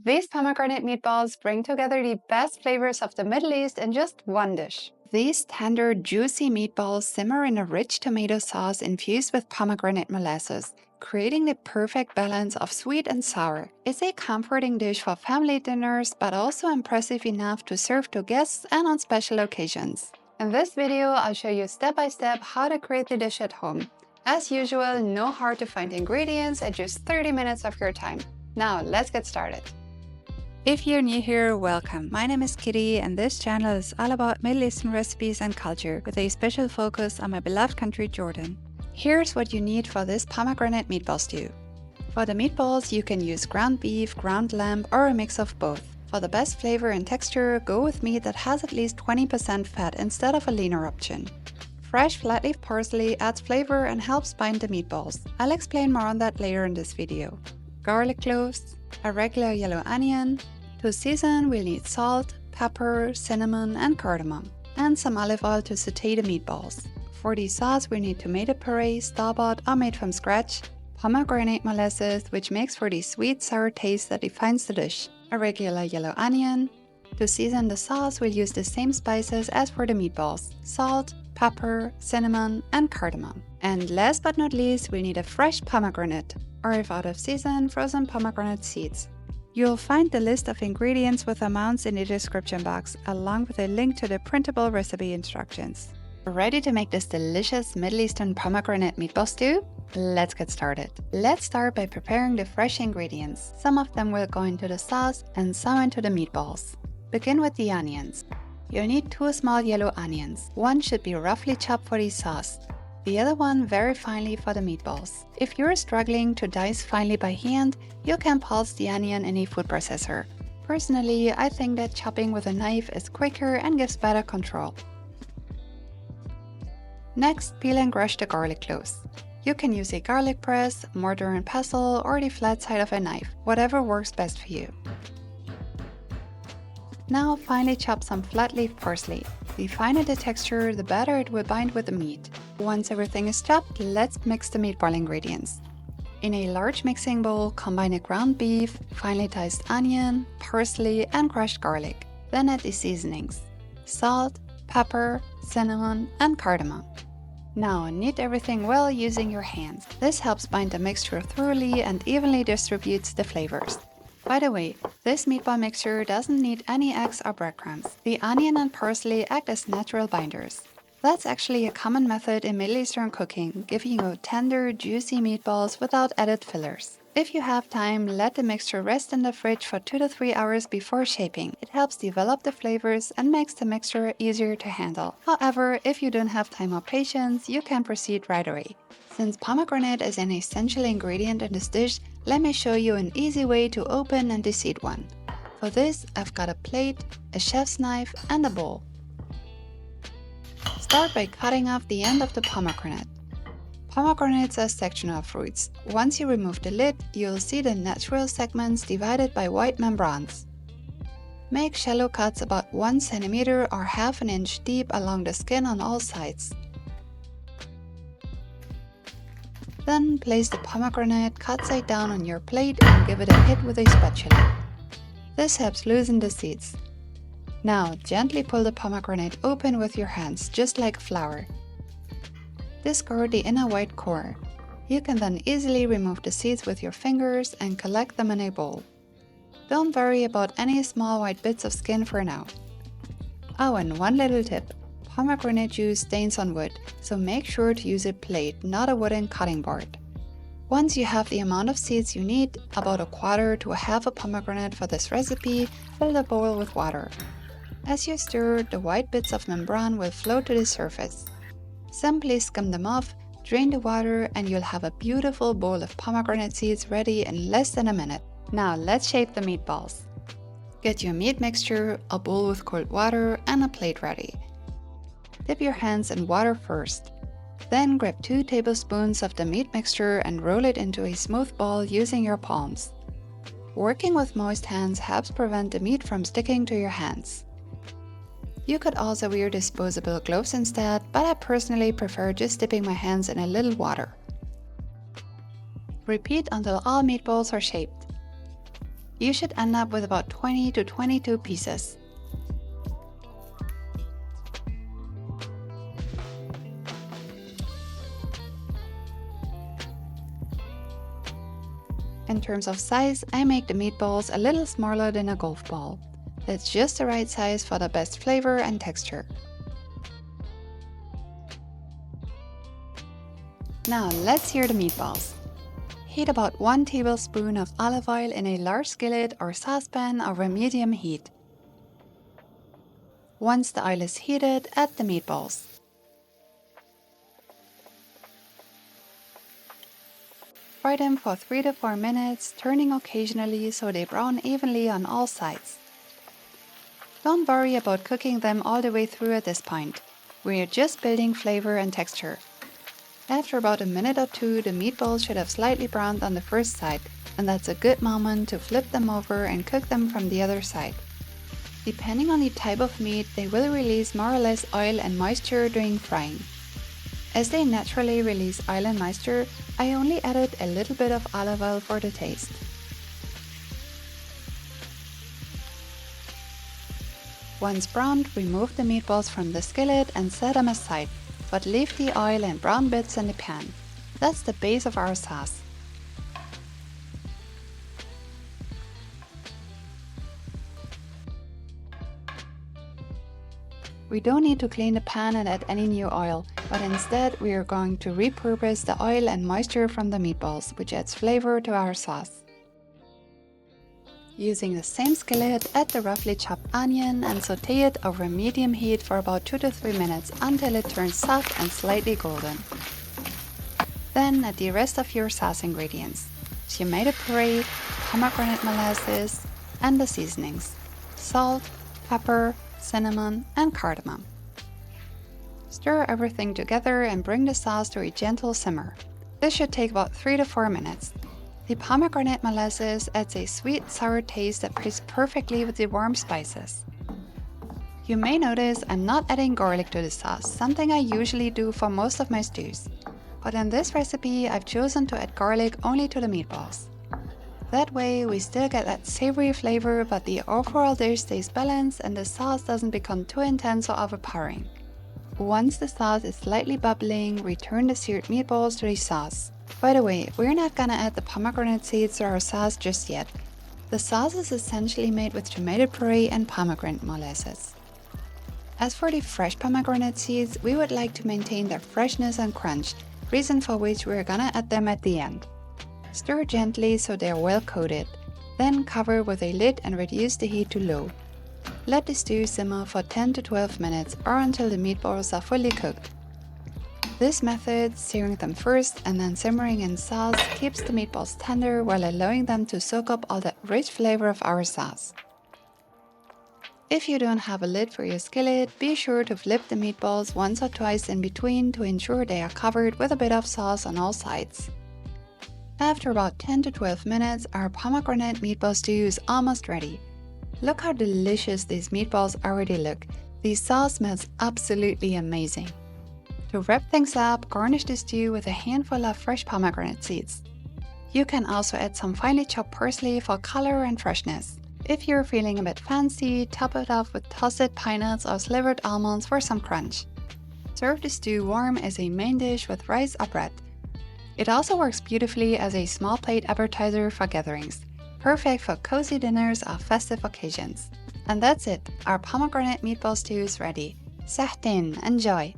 These pomegranate meatballs bring together the best flavors of the Middle East in just one dish. These tender, juicy meatballs simmer in a rich tomato sauce infused with pomegranate molasses, creating the perfect balance of sweet and sour. It's a comforting dish for family dinners, but also impressive enough to serve to guests and on special occasions. In this video, I'll show you step by step how to create the dish at home. As usual, no hard to find ingredients and just 30 minutes of your time. Now, let's get started. If you're new here, welcome. My name is Kitty and this channel is all about Middle Eastern recipes and culture with a special focus on my beloved country, Jordan. Here's what you need for this pomegranate meatball stew. For the meatballs, you can use ground beef, ground lamb, or a mix of both. For the best flavor and texture, go with meat that has at least 20% fat instead of a leaner option. Fresh flat leaf parsley adds flavor and helps bind the meatballs. I'll explain more on that later in this video. Garlic cloves, a regular yellow onion. To season, we'll need salt, pepper, cinnamon, and cardamom, and some olive oil to saute the meatballs. For the sauce, we need tomato puree, store-bought or made from scratch, pomegranate molasses, which makes for the sweet, sour taste that defines the dish, a regular yellow onion. To season the sauce, we'll use the same spices as for the meatballs: salt, pepper, cinnamon, and cardamom. And last but not least, we'll need a fresh pomegranate, or if out of season, frozen pomegranate seeds. You'll find the list of ingredients with amounts in the description box, along with a link to the printable recipe instructions. Ready to make this delicious Middle Eastern pomegranate meatball stew? Let's get started. Let's start by preparing the fresh ingredients. Some of them will go into the sauce and some into the meatballs. Begin with the onions. You'll need 2 small yellow onions. One should be roughly chopped for the sauce, the other one very finely for the meatballs. If you're struggling to dice finely by hand, you can pulse the onion in a food processor. Personally, I think that chopping with a knife is quicker and gives better control. Next, peel and crush the garlic cloves. You can use a garlic press, mortar and pestle, or the flat side of a knife, whatever works best for you. Now finely chop some flat leaf parsley. The finer the texture, the better it will bind with the meat. Once everything is chopped, let's mix the meatball ingredients. In a large mixing bowl, combine the ground beef, finely diced onion, parsley, and crushed garlic. Then add the seasonings: salt, pepper, cinnamon, and cardamom. Now knead everything well using your hands. This helps bind the mixture thoroughly and evenly distributes the flavors. By the way, this meatball mixture doesn't need any eggs or breadcrumbs. The onion and parsley act as natural binders. That's actually a common method in Middle Eastern cooking, giving you tender, juicy meatballs without added fillers. If you have time, let the mixture rest in the fridge for 2 to 3 hours before shaping. It helps develop the flavors and makes the mixture easier to handle. However, if you don't have time or patience, you can proceed right away. Since pomegranate is an essential ingredient in this dish, let me show you an easy way to open and deseed one. For this, I've got a plate, a chef's knife, and a bowl. Start by cutting off the end of the pomegranate. Pomegranates are sectional fruits. Once you remove the lid, you'll see the natural segments divided by white membranes. Make shallow cuts about 1 cm or ½ an inch deep along the skin on all sides. Then place the pomegranate cut side down on your plate and give it a hit with a spatula. This helps loosen the seeds. Now gently pull the pomegranate open with your hands, just like flour. Discard the inner white core. You can then easily remove the seeds with your fingers and collect them in a bowl. Don't worry about any small white bits of skin for now. Oh, and one little tip. Pomegranate juice stains on wood, so make sure to use a plate, not a wooden cutting board. Once you have the amount of seeds you need, about 1/4 to 1/2 a pomegranate for this recipe, fill the bowl with water. As you stir, the white bits of membrane will float to the surface. Simply skim them off, drain the water, and you'll have a beautiful bowl of pomegranate seeds ready in less than a minute. Now let's shape the meatballs. Get your meat mixture, a bowl with cold water, and a plate ready. Dip your hands in water first. Then grab 2 tablespoons of the meat mixture and roll it into a smooth ball using your palms. Working with moist hands helps prevent the meat from sticking to your hands. You could also wear disposable gloves instead, but I personally prefer just dipping my hands in a little water. Repeat until all meatballs are shaped. You should end up with about 20 to 22 pieces. In terms of size, I make the meatballs a little smaller than a golf ball. That's just the right size for the best flavor and texture. Now let's sear the meatballs. Heat about 1 tablespoon of olive oil in a large skillet or saucepan over medium heat. Once the oil is heated, add the meatballs. Fry them for 3 to 4 minutes, turning occasionally so they brown evenly on all sides. Don't worry about cooking them all the way through at this point. We're just building flavor and texture. After about a minute or two, the meatballs should have slightly browned on the first side, and that's a good moment to flip them over and cook them from the other side. Depending on the type of meat, they will release more or less oil and moisture during frying. As they naturally release oil and moisture, I only added a little bit of olive oil for the taste. Once browned, remove the meatballs from the skillet and set them aside, but leave the oil and brown bits in the pan. That's the base of our sauce. We don't need to clean the pan and add any new oil, but instead we are going to repurpose the oil and moisture from the meatballs, which adds flavor to our sauce. Using the same skillet, add the roughly chopped onion and saute it over medium heat for about 2 to 3 minutes until it turns soft and slightly golden. Then add the rest of your sauce ingredients: tomato puree, pomegranate molasses, and the seasonings: salt, pepper, cinnamon, and cardamom. Stir everything together and bring the sauce to a gentle simmer. This should take about 3 to 4 minutes. The pomegranate molasses adds a sweet, sour taste that pairs perfectly with the warm spices. You may notice I'm not adding garlic to the sauce, something I usually do for most of my stews. But in this recipe, I've chosen to add garlic only to the meatballs. That way, we still get that savory flavor, but the overall dish stays balanced and the sauce doesn't become too intense or overpowering. Once the sauce is slightly bubbling, return the seared meatballs to the sauce. By the way, we're not gonna add the pomegranate seeds to our sauce just yet. The sauce is essentially made with tomato puree and pomegranate molasses. As for the fresh pomegranate seeds, we would like to maintain their freshness and crunch, reason for which we're gonna add them at the end. Stir gently so they are well coated. Then cover with a lid and reduce the heat to low. Let the stew simmer for 10 to 12 minutes or until the meatballs are fully cooked. This method, searing them first and then simmering in sauce, keeps the meatballs tender while allowing them to soak up all the rich flavor of our sauce. If you don't have a lid for your skillet, be sure to flip the meatballs once or twice in between to ensure they are covered with a bit of sauce on all sides. After about 10 to 12 minutes, our pomegranate meatball stew is almost ready. Look how delicious these meatballs already look. The sauce smells absolutely amazing. To wrap things up, garnish the stew with a handful of fresh pomegranate seeds. You can also add some finely chopped parsley for color and freshness. If you're feeling a bit fancy, top it off with toasted pine nuts or slivered almonds for some crunch. Serve the stew warm as a main dish with rice or bread. It also works beautifully as a small plate appetizer for gatherings, perfect for cozy dinners or festive occasions. And that's it, our pomegranate meatball stew is ready. Sahtin, enjoy!